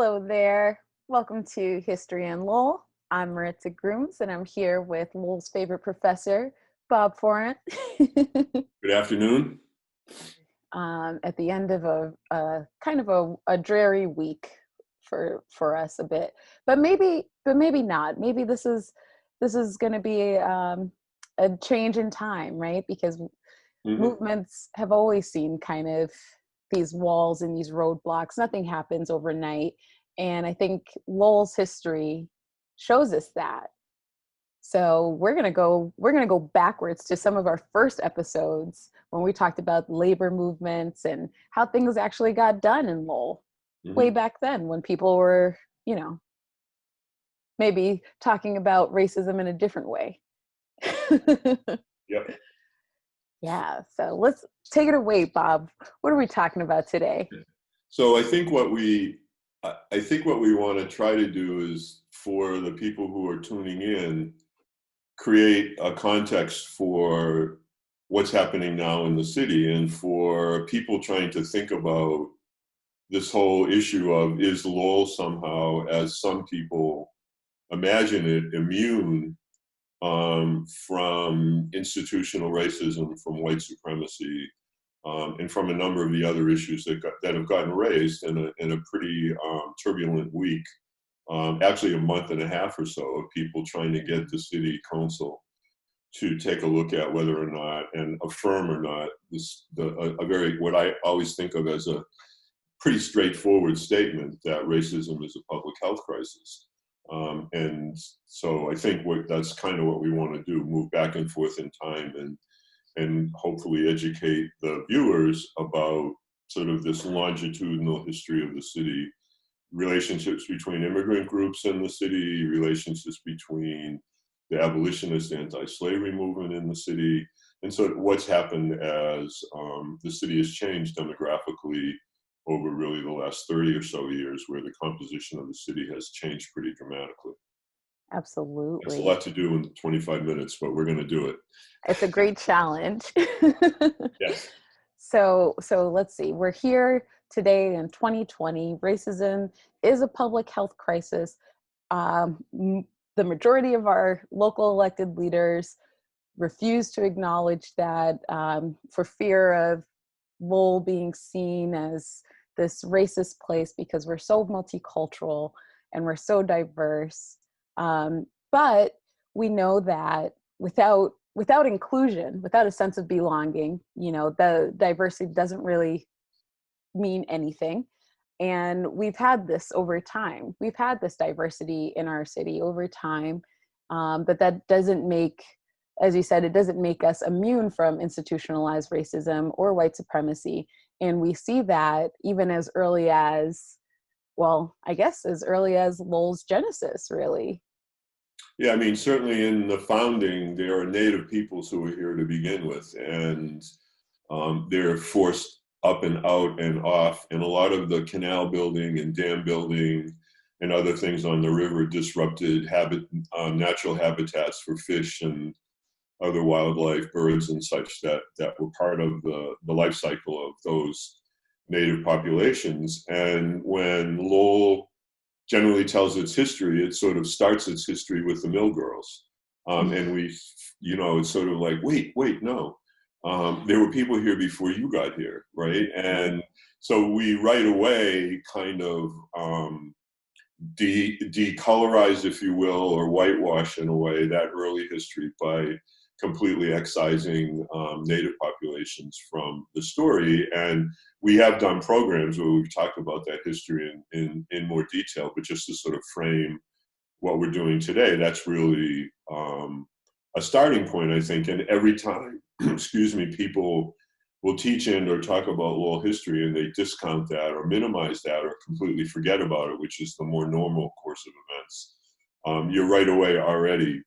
Hello there. Welcome to History and Lowell. I'm Maritza Grooms, and I'm here with Lowell's favorite professor, Bob Forrant. Good afternoon. At the end of a kind of a dreary week for us a bit, but maybe not. Maybe this is going to be a change in time, right? Because movements have always seen kind of these walls and these roadblocks. Nothing happens overnight. And I think Lowell's history shows us that. So we're gonna go backwards to some of our first episodes when we talked about labor movements and how things actually got done in Lowell way back then, when people were, maybe talking about racism in a different way. Yep. Yeah, so let's take it away, Bob. What are we talking about today? So I think what we want to try to do is, for the people who are tuning in, create a context for what's happening now in the city, and for people trying to think about this whole issue of, is Lowell somehow, as some people imagine it, immune from institutional racism, from white supremacy, and from a number of the other issues that have gotten raised in a pretty turbulent week, actually a month and a half or so, of people trying to get the city council to take a look at whether or not, and affirm or not, a very, what I always think of as a pretty straightforward statement, that racism is a public health crisis. And so I think that's kind of what we want to do, move back and forth in time, and hopefully educate the viewers about sort of this longitudinal history of the city, relationships between immigrant groups in the city, relationships between the abolitionist anti-slavery movement in the city, and so what's happened as the city has changed demographically over really the last 30 or so years, where the composition of the city has changed pretty dramatically. Absolutely. It's a lot to do in 25 minutes, but we're going to do it. It's a great challenge. Yes. So let's see. We're here today in 2020. Racism is a public health crisis. The majority of our local elected leaders refuse to acknowledge that, for fear of Lowell being seen as this racist place because we're so multicultural and we're so diverse. But we know that without inclusion, without a sense of belonging, the diversity doesn't really mean anything. And we've had this over time. We've had this diversity in our city over time, but that doesn't make, as you said, it doesn't make us immune from institutionalized racism or white supremacy. And we see that even as early as, well, I guess as early as Lowell's genesis, really. Yeah, I mean, certainly in the founding, there are native peoples who were here to begin with, and they're forced up and out and off, and a lot of the canal building and dam building and other things on the river disrupted natural habitats for fish and other wildlife, birds and such, that were part of the life cycle of those native populations. And when Lowell generally tells its history, it sort of starts its history with the mill girls. And it's sort of like, wait, no. There were people here before you got here, right? And so we right away kind of decolorize, if you will, or whitewash in a way, that early history by completely excising native populations from the story. And we have done programs where we've talked about that history in more detail, but just to sort of frame what we're doing today, that's really a starting point, I think. And every time, people will teach in or talk about Lowell history and they discount that or minimize that or completely forget about it, which is the more normal course of events, you're right away already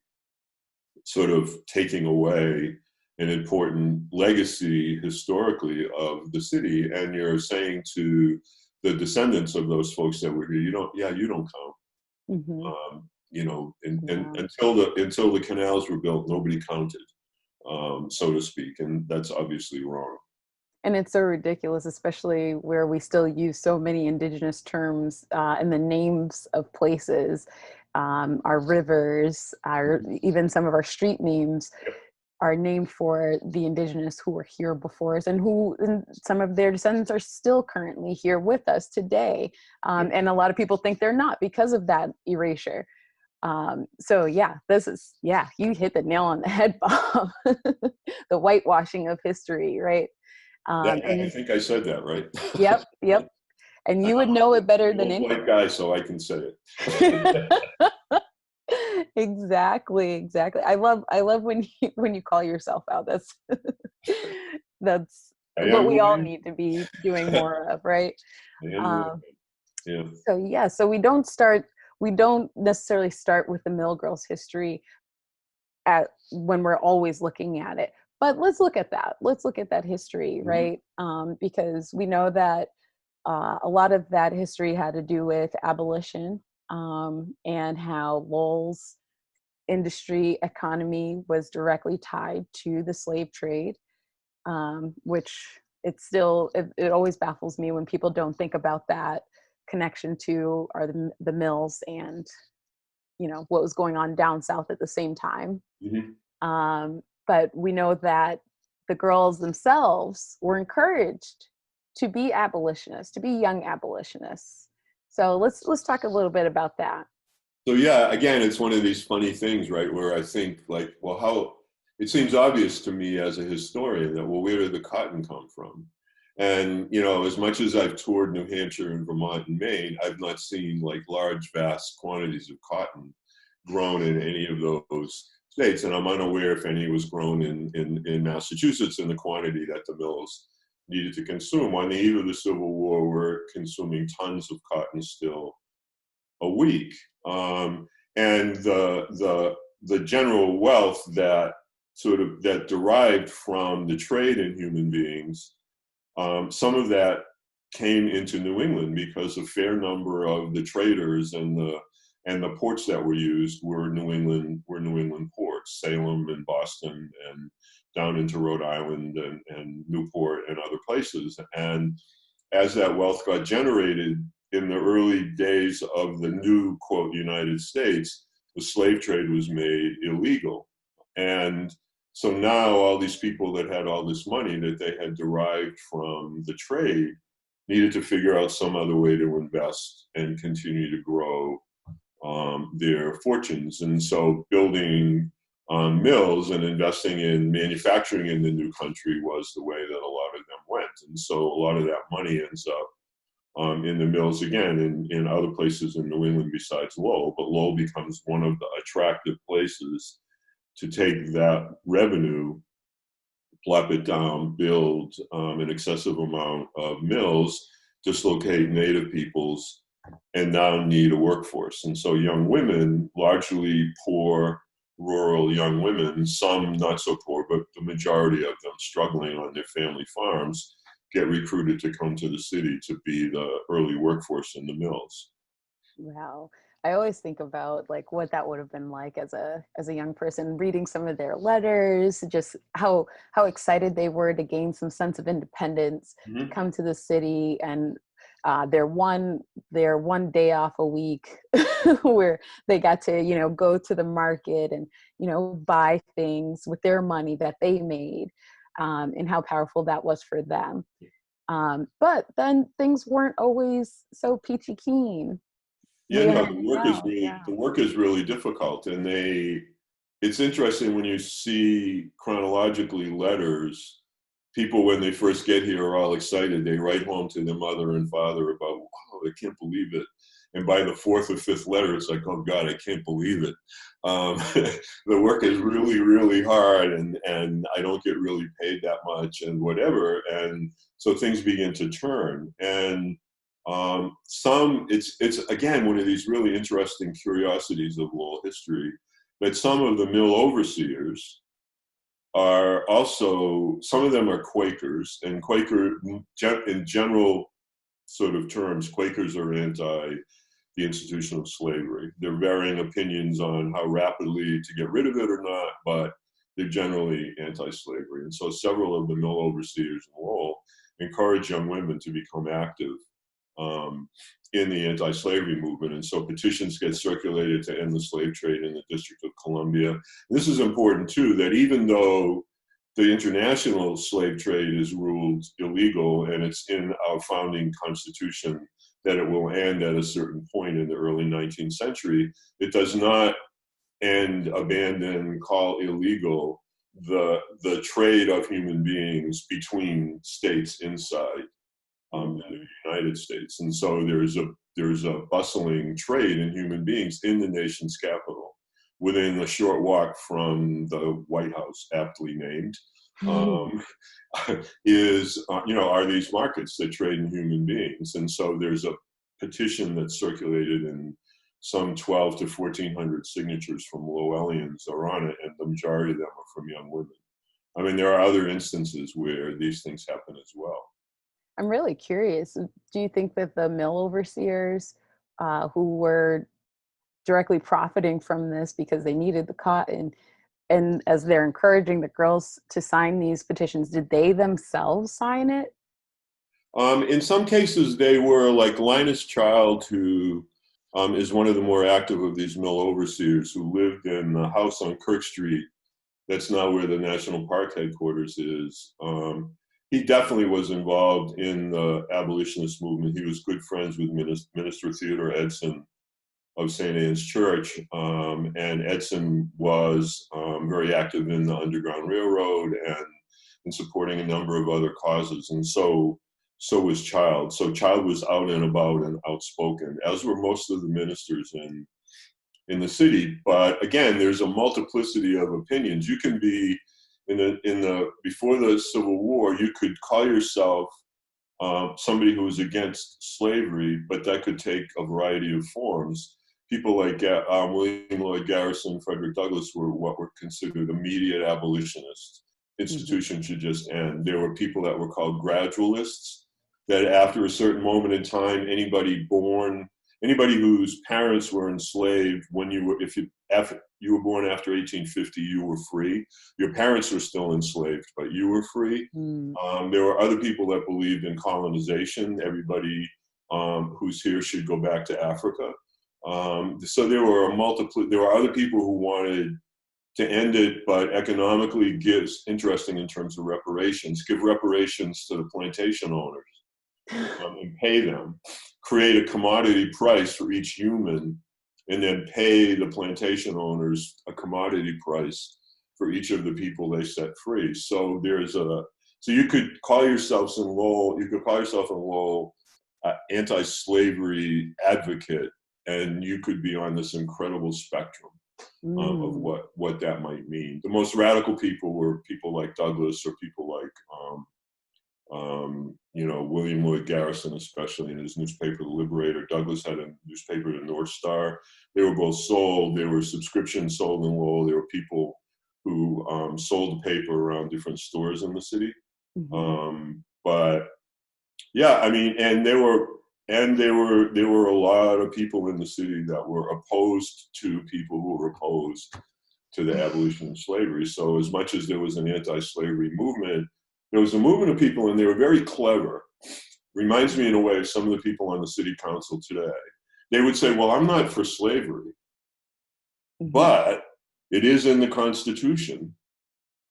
sort of taking away an important legacy historically of the city, and you're saying to the descendants of those folks that were here, you don't count. Until the canals were built, nobody counted, so to speak, and that's obviously wrong. And it's so ridiculous, especially where we still use so many indigenous terms in the names of places, our rivers, our even some of our street names are named for the indigenous who were here before us, and who and some of their descendants are still currently here with us today. And a lot of people think they're not because of that erasure. So yeah, you hit the nail on the head, Bob. The whitewashing of history, right? I And think I said that right. yep, yep. And you would know it better I'm than an old white anyone. guy, so I can say it. Exactly, exactly. I love when you call yourself out. That's I what am we who all I need to be doing more of, right? am who I Um, am. Yeah. so yeah, so we don't necessarily start with the Mill Girls history at when we're always looking at it. But let's look at that. Let's look at that history, Mhm. right? Because we know that a lot of that history had to do with abolition, and how Lowell's industry economy was directly tied to the slave trade, which it always baffles me when people don't think about that connection to the mills and what was going on down south at the same time. Mhm. But we know that the girls themselves were encouraged to be abolitionists, to be young abolitionists. So let's talk a little bit about that. So yeah, again, it's one of these funny things, right? Where I think like, well, how it seems obvious to me as a historian that, well, where did the cotton come from? And, as much as I've toured New Hampshire and Vermont and Maine, I've not seen like large, vast quantities of cotton grown in any of those states. And I'm unaware if any was grown in Massachusetts in the quantity that the mills needed to consume. On the eve of the Civil War, we're consuming tons of cotton still a week. And the general wealth that that derived from the trade in human beings, some of that came into New England because a fair number of the traders and the ports that were used were New England ports, Salem and Boston and down into Rhode Island and Newport and other places. And as that wealth got generated in the early days of the new, quote, United States, the slave trade was made illegal. And so now all these people that had all this money that they had derived from the trade needed to figure out some other way to invest and continue to grow their fortunes. And so building mills and investing in manufacturing in the new country was the way that a lot of them went. And so a lot of that money ends up in the mills again in other places in New England besides Lowell. But Lowell becomes one of the attractive places to take that revenue, plop it down, build an excessive amount of mills, dislocate native peoples, and now need a workforce. And so young women, largely poor rural young women, some not so poor, but the majority of them struggling on their family farms, get recruited to come to the city to be the early workforce in the mills. Wow. I always think about like what that would have been like as a young person, reading some of their letters, just how excited they were to gain some sense of independence, to Mhm. come to the city, and their one day off a week where they got to go to the market and buy things with their money that they made, and how powerful that was for them. But then things weren't always so peachy keen. Yeah, We no, wow, yeah. the work is really difficult, and it's interesting when you see chronologically letters. People when they first get here are all excited. They write home to their mother and father about, wow, I can't believe it. And by the fourth or fifth letter, it's like, oh God, I can't believe it. Um, the work is really, really hard, and I don't get really paid that much, and whatever. And so things begin to turn. And it's again one of these really interesting curiosities of Lowell history that some of the mill overseers are also, some of them are Quakers, and in general sort of terms, Quakers are anti the institution of slavery. There are varying opinions on how rapidly to get rid of it or not, but they're generally anti-slavery. And so several of the mill overseers in Lowell encourage young women to become active in the anti-slavery movement. And so petitions get circulated to end the slave trade in the District of Columbia. This is important too, that even though the international slave trade is ruled illegal and it's in our founding constitution that it will end at a certain point in the early 19th century, it does not end, abandon, call illegal the trade of human beings between states inside the United States. And so there's a bustling trade in human beings in the nation's capital, within a short walk from the White House, aptly named, are these markets that trade in human beings. And so there's a petition that's circulated, and some 12 to 1,400 signatures from Lowellians are on it, and the majority of them are from young women. I mean, there are other instances where these things happen as well. I'm really curious. Do you think that the mill overseers who were directly profiting from this because they needed the cotton, and as they're encouraging the girls to sign these petitions, did they themselves sign it? In some cases, they were, like Linus Child, who is one of the more active of these mill overseers, who lived in the house on Kirk Street. That's now where the National Park headquarters is. He definitely was involved in the abolitionist movement. He was good friends with Minister Theodore Edson of St. Anne's Church, and Edson was very active in the Underground Railroad and in supporting a number of other causes, and so was Child. So Child was out and about and outspoken, as were most of the ministers in the city. But again, there's a multiplicity of opinions. You can be before the Civil War, you could call yourself somebody who was against slavery, but that could take a variety of forms. People like William Lloyd Garrison, Frederick Douglass were what were considered immediate abolitionists. Institution should just end. There were people that were called gradualists, that after a certain moment in time, anybody whose parents were enslaved, if you were born after 1850, you were free. Your parents were still enslaved, but you were free. There were other people that believed in colonization. Everybody who's here should go back to Africa. So there were other people who wanted to end it, but economically interesting in terms of reparations, give reparations to the plantation owners and pay them, create a commodity price for each human, and then pay the plantation owners a commodity price for each of the people they set free. So you could call yourself in Lowell anti-slavery advocate, and you could be on this incredible spectrum of what that might mean. The most radical people were people like Douglass, or people like William Lloyd Garrison, especially in his newspaper, The Liberator. Douglass had a newspaper, The North Star. They were both sold. There were subscriptions sold in Lowell. There were people who sold the paper around different stores in the city. But yeah, I mean, and there were a lot of people in the city that were opposed to people who were opposed to the abolition of slavery. So as much as there was an anti-slavery movement, there was a movement of people, and they were very clever. Reminds me in a way of some of the people on the city council today. They would say, well, I'm not for slavery, but it is in the Constitution.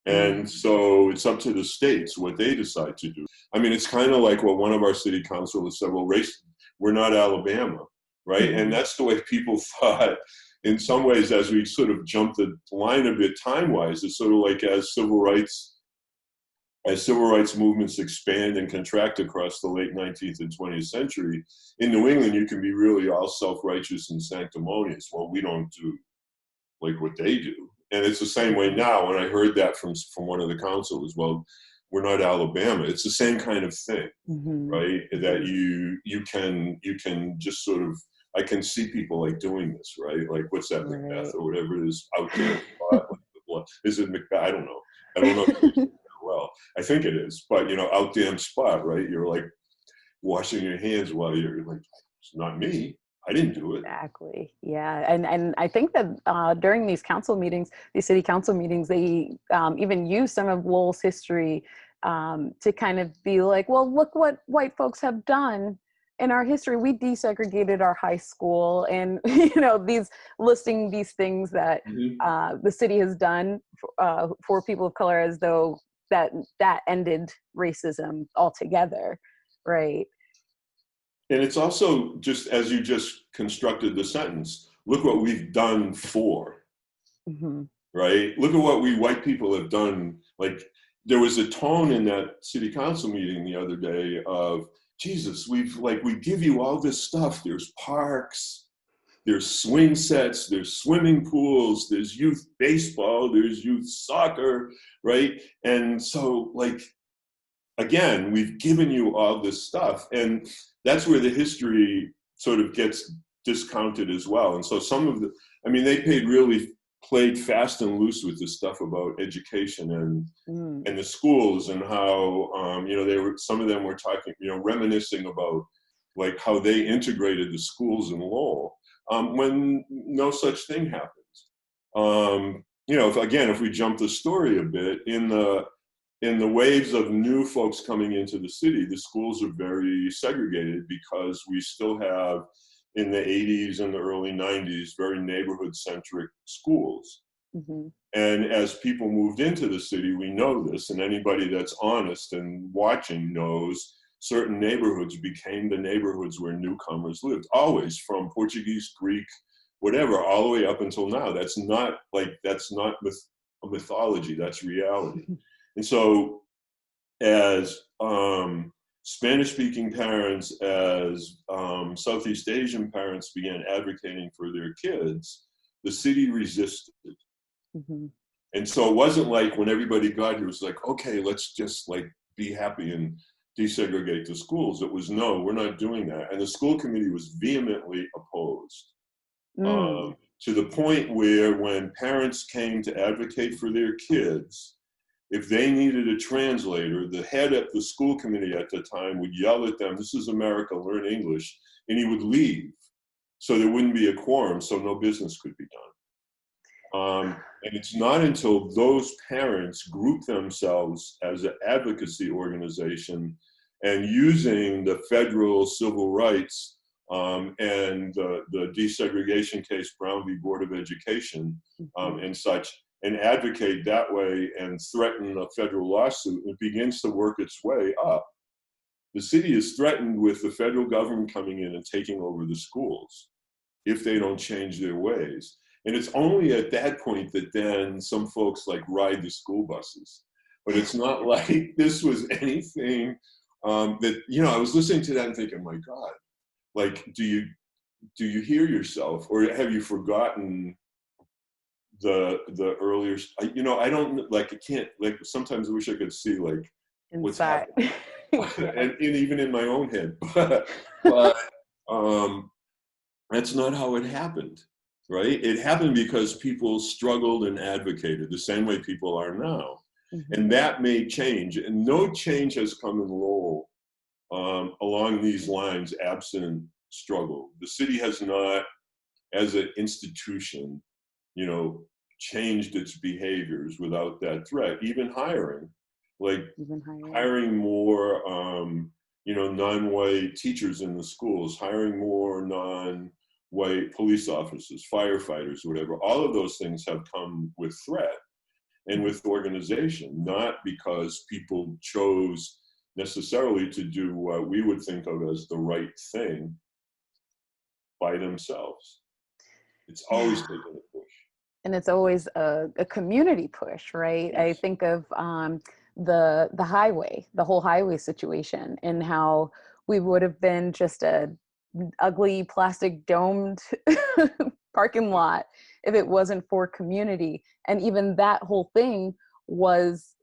And so it's up to the states what they decide to do. I mean, it's kind of like what one of our city councilors said, well, we're not Alabama, right? And that's the way people thought. In some ways, as we sort of jump the line a bit time-wise, it's sort of like as civil rights movements expand and contract across the late 19th and 20th century, in New England, you can be really all self-righteous and sanctimonious. Well, we don't do like what they do. And it's the same way now. When I heard that from one of the councilors, well, we're not Alabama. It's the same kind of thing, right? That you can just sort of, I can see people like doing this, right? Like, what's that, Macbeth or whatever it is out there? Is it Macbeth? I don't know. Well, I think it is, but out damn spot, right? You're like washing your hands while you're like, it's not me. I didn't do it. Exactly. Yeah. And I think that during these council meetings, these city council meetings, they even use some of Lowell's history to kind of be like, well, look what white folks have done in our history. We desegregated our high school, and these listing these things that Mhm. the city has done for people of color, as though that ended racism altogether, right? And it's also just as you just constructed the sentence, look what we've done for, Hmm. right? Look at what we white people have done. Like there was a tone in that city council meeting the other day of, Jesus, we give you all this stuff. There's parks, there's swing sets, there's swimming pools, there's youth baseball, there's youth soccer, right? And so like, again, we've given you all this stuff. And that's where the history sort of gets discounted as well. And so some of the, I mean, they played fast and loose with this stuff about education Mm. and the schools and how, some of them were talking, reminiscing about like how they integrated the schools in Lowell when no such thing happened. If we jump the story a bit, in the waves of new folks coming into the city, the schools are very segregated because we still have, in the 80s and the early 90s, very neighborhood-centric schools. Hmm. And as people moved into the city, we know this, and anybody that's honest and watching knows certain neighborhoods became the neighborhoods where newcomers lived, always, from Portuguese, Greek, whatever, all the way up until now. That's not a mythology, that's reality. And so as Spanish-speaking parents, as Southeast Asian parents began advocating for their kids, the city resisted. Hmm. And so it wasn't like when everybody got here, it was like, okay, let's just like be happy and desegregate the schools. It was, no, we're not doing that. And the school committee was vehemently opposed Mm. to the point where when parents came to advocate for their kids, if they needed a translator, the head at the school committee at the time would yell at them, "This is America, learn English," and he would leave. So there wouldn't be a quorum, so no business could be done. And it's not until those parents group themselves as an advocacy organization and using the federal civil rights and the desegregation case, Brown v. Board of Education, Mhm. and such, and advocate that way and threaten a federal lawsuit, it begins to work its way up. The city is threatened with the federal government coming in and taking over the schools if they don't change their ways. And it's only at that point that then some folks like ride the school buses. But it's not like this was anything that, I was listening to that and thinking, my God, like, do you hear yourself, or have you forgotten the earlier, I don't, like, I can't, like, sometimes I wish I could see like what's Inside. happening. Yeah. And even in my own head, but um that's not how it happened, right? It happened because people struggled and advocated the same way people are now. And Mhm. that may change. And no change has come in Lowell along these lines absent struggle. The city has not, as an institution, you know, changed its behaviors without that threat. Even hiring, like Even higher. hiring more, non-white teachers in the schools, hiring more non-white police officers, firefighters, whatever. All of those things have come with threat and with organization, not because people chose necessarily to do what we would think of as the right thing by themselves. It's always Yeah. taken a push. And it's always a community push, right? I Yes. think of the highway, the whole highway situation, and how we would have been just a ugly plastic domed parking lot if it wasn't for community. And even that whole thing was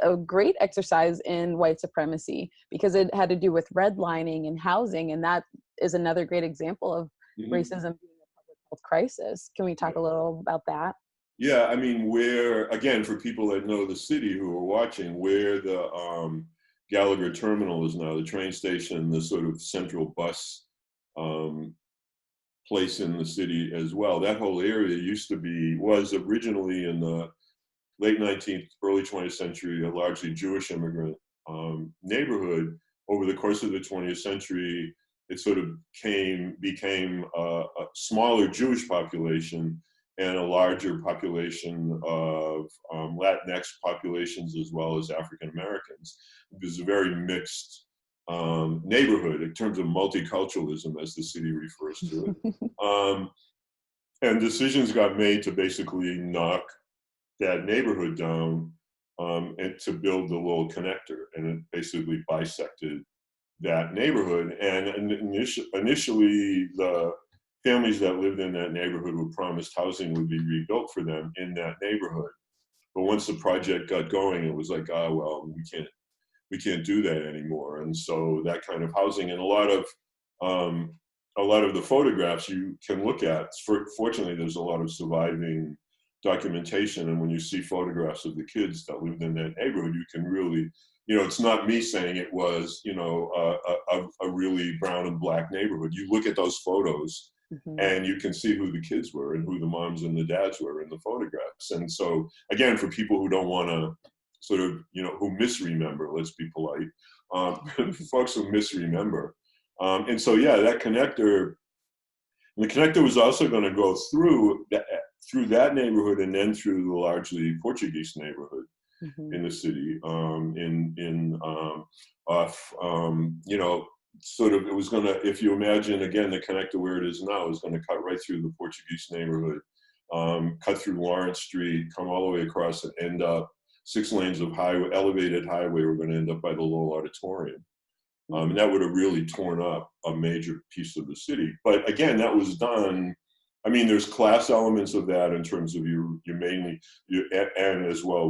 a great exercise in white supremacy, because it had to do with redlining and housing, and that is another great example of Mhm. racism being a public health crisis. Can we Yeah. talk a little about that? Yeah, I mean, where, again, for people that know the city who are watching, where the Gallagher Terminal is now, the train station, the sort of central bus um, place in the city as well. That whole area was originally in the late 19th, early 20th century, a largely Jewish immigrant neighborhood. Over the course of the 20th century, it sort of became a smaller Jewish population and a larger population of Latinx populations as well as African Americans. It was a very mixed neighborhood in terms of multiculturalism, as the city refers to it. And decisions got made to basically knock that neighborhood down and to build the Lowell Connector, and it basically bisected that neighborhood. And initially, the families that lived in that neighborhood were promised housing would be rebuilt for them in that neighborhood. But once the project got going, it was like, oh well, we can't do that anymore. And so that kind of housing, and a lot of the photographs you can look at. Fortunately, there's a lot of surviving documentation, and when you see photographs of the kids that lived in that neighborhood, you can really, it's not me saying it was, a really brown and black neighborhood. You look at those photos and you can see who the kids were and who the moms and the dads were in the photographs. And so, again, for people who don't want to sort of, who misremember, let's be polite, folks who misremember. And so, yeah, that connector, the connector was also going to go through that neighborhood and then through the largely Portuguese neighborhood in the city. Sort of, it was going to, if you imagine, again, the connector where it is now is going to cut right through the Portuguese neighborhood, cut through Lawrence Street, come all the way across and end up 6 lanes of elevated highway. We're going to end up by the Lowell Auditorium. And that would have really torn up a major piece of the city. But again, that was done. I mean, there's class elements of that in terms of and as well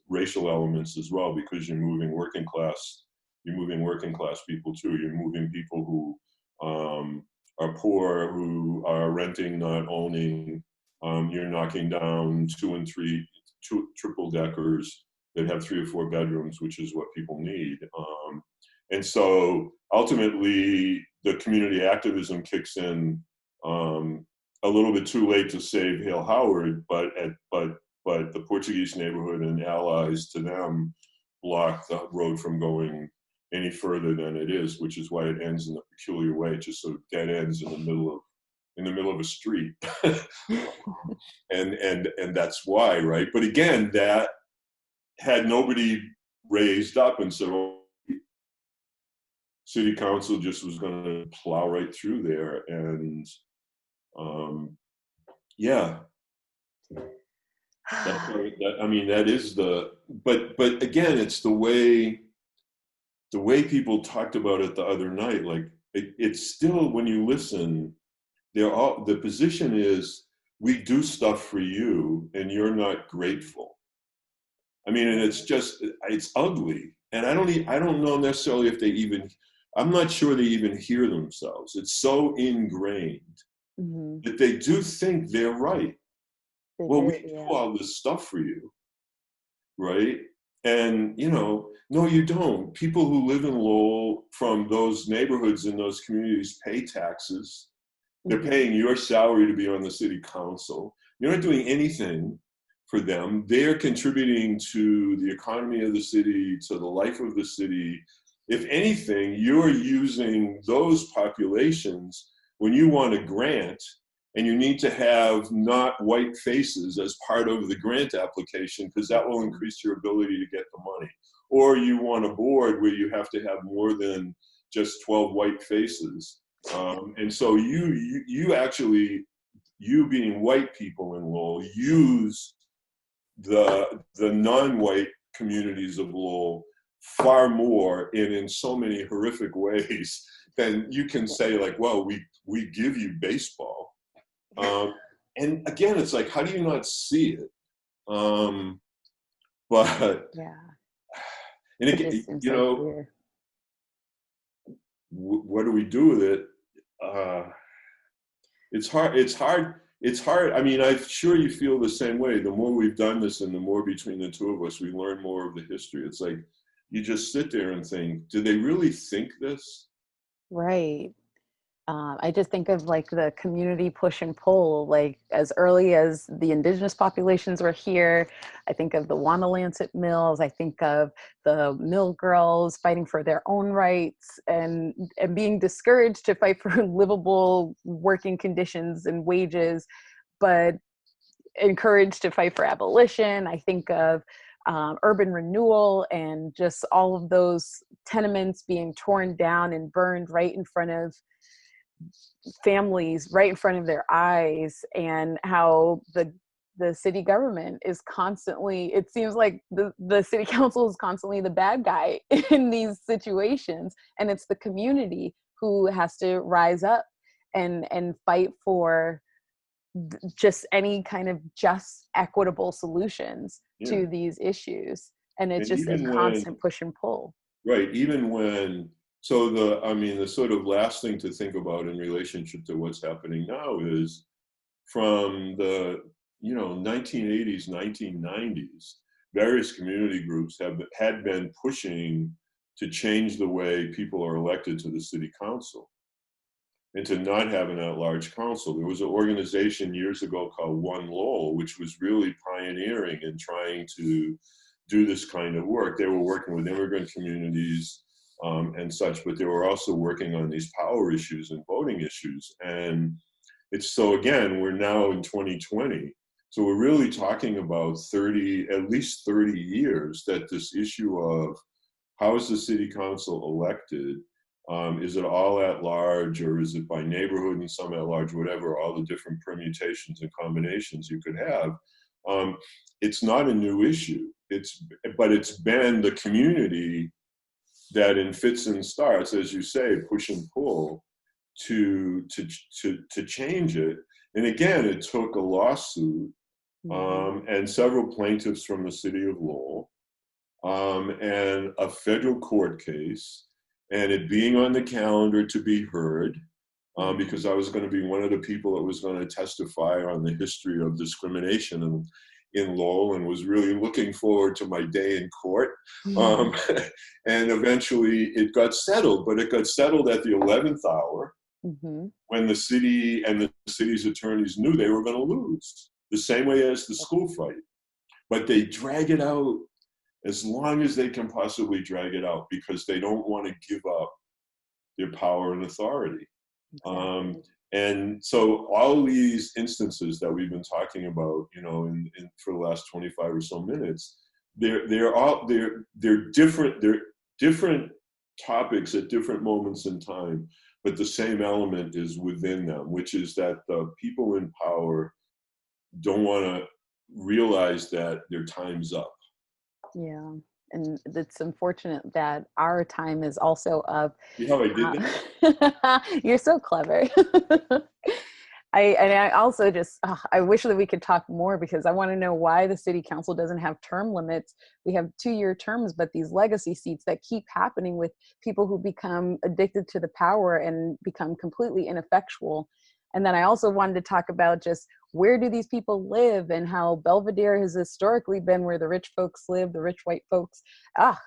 racial elements as well, because you're moving working class people too. You're moving people who are poor, who are renting, not owning. You're knocking down 2 and 3 triple deckers that have 3 or 4 bedrooms, which is what people need. And so ultimately, the community activism kicks in a little bit too late to save Hale Howard, but the Portuguese neighborhood and allies to them block the road from going any further than it is, which is why it ends in a peculiar way. It just sort of dead ends in the middle of a street, and that's why, right? But again, that had nobody raised up and said, "Oh, City Council just was going to plow right through there," and yeah. That is but again, it's the way people talked about it the other night. Like it's still, when you listen, the position is, we do stuff for you and you're not grateful. I mean, and it's ugly. And I don't know necessarily if I'm not sure they even hear themselves. It's so ingrained that they do think they're right. We do all this stuff for you, right? And, no, you don't. People who live in Lowell from those neighborhoods and those communities pay taxes. They're paying your salary to be on the city council. You're not doing anything for them. They're contributing to the economy of the city, to the life of the city. If anything, you're using those populations when you want a grant, and you need to have not white faces as part of the grant application, because that will increase your ability to get the money. Or you want a board where you have to have more than just 12 white faces. And so you actually, being white people in Lowell, use the non-white communities of Lowell far more and in so many horrific ways than you can say, like, well, we give you baseball. And again, it's like, how do you not see it? But yeah, and it, what do we do with it? It's hard. I mean, I'm sure you feel the same way. The more we've done this and the more between the two of us, we learn more of the history. It's like, you just sit there and think, do they really think this? Right. I just think of like the community push and pull, like as early as the indigenous populations were here. I think of the Wanalancet mills. I think of the mill girls fighting for their own rights and being discouraged to fight for livable working conditions and wages, but encouraged to fight for abolition. I think of urban renewal and just all of those tenements being torn down and burned right in front of families, right in front of their eyes, and how the city government is constantly, it seems like the city council is constantly the bad guy in these situations, and it's the community who has to rise up and fight for just any kind of just equitable solutions to these issues. And it's And just a even when, constant push and pull. right, even when, so the sort of last thing to think about in relationship to what's happening now is from the, 1980s, 1990s, various community groups had been pushing to change the way people are elected to the city council and to not have an at-large council. There was an organization years ago called One Lowell, which was really pioneering in trying to do this kind of work. They were working with immigrant communities and such, but they were also working on these power issues and voting issues. And it's, so again, we're now in 2020. So we're really talking about at least 30 years that this issue of how is the city council elected? Is it all at large, or is it by neighborhood and some at large, whatever, all the different permutations and combinations you could have. It's not a new issue. But it's been the community that in fits and starts, as you say, push and pull to change it. And again, it took a lawsuit and several plaintiffs from the city of Lowell and a federal court case, and it being on the calendar to be heard, because I was going to be one of the people that was going to testify on the history of discrimination in Lowell, and was really looking forward to my day in court. And eventually it got settled, but it got settled at the 11th hour when the city and the city's attorneys knew they were going to lose, the same way as the school fight. But they drag it out as long as they can possibly drag it out, because they don't want to give up their power and authority. And so all these instances that we've been talking about, for the last 25 or so minutes, they're different topics at different moments in time, but the same element is within them, which is that the people in power don't want to realize that their time's up. Yeah, and it's unfortunate that our time is also up. You know how I did that? You're so clever. I also just, I wish that we could talk more, because I want to know why the city council doesn't have term limits. We have 2-year terms, but these legacy seats that keep happening with people who become addicted to the power and become completely ineffectual. And then I also wanted to talk about just where do these people live, and how Belvedere has historically been where the rich folks live, the rich white folks.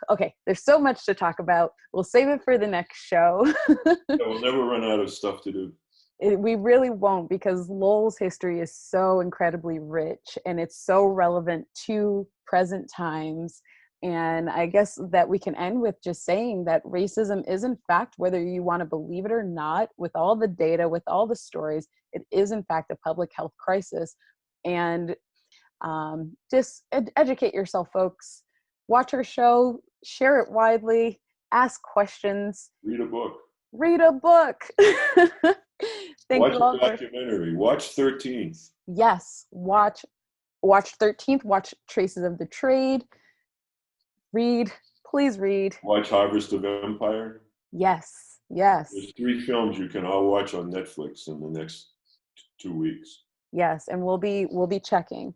Okay, there's so much to talk about. We'll save it for the next show. Yeah, we'll never run out of stuff to do. We really won't, because Lowell's history is so incredibly rich, and it's so relevant to present times. And I guess that we can end with just saying that racism is, in fact, whether you want to believe it or not, with all the data, with all the stories, it is, in fact, a public health crisis. And just educate yourself, folks. Watch our show, share it widely, ask questions. Read a book. Read a book. Watch a documentary. Watch 13th. Yes, watch 13th. Watch Traces of the Trade. Read, please read. Watch Harvest of Empire. Yes. There's 3 films you can all watch on Netflix in the next 2 weeks. Yes, and we'll be checking.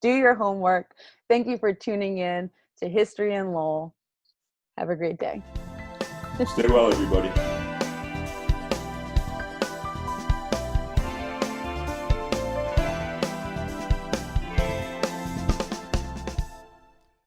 Do your homework. Thank you for tuning in to History in Lowell. Have a great day. Stay well, everybody.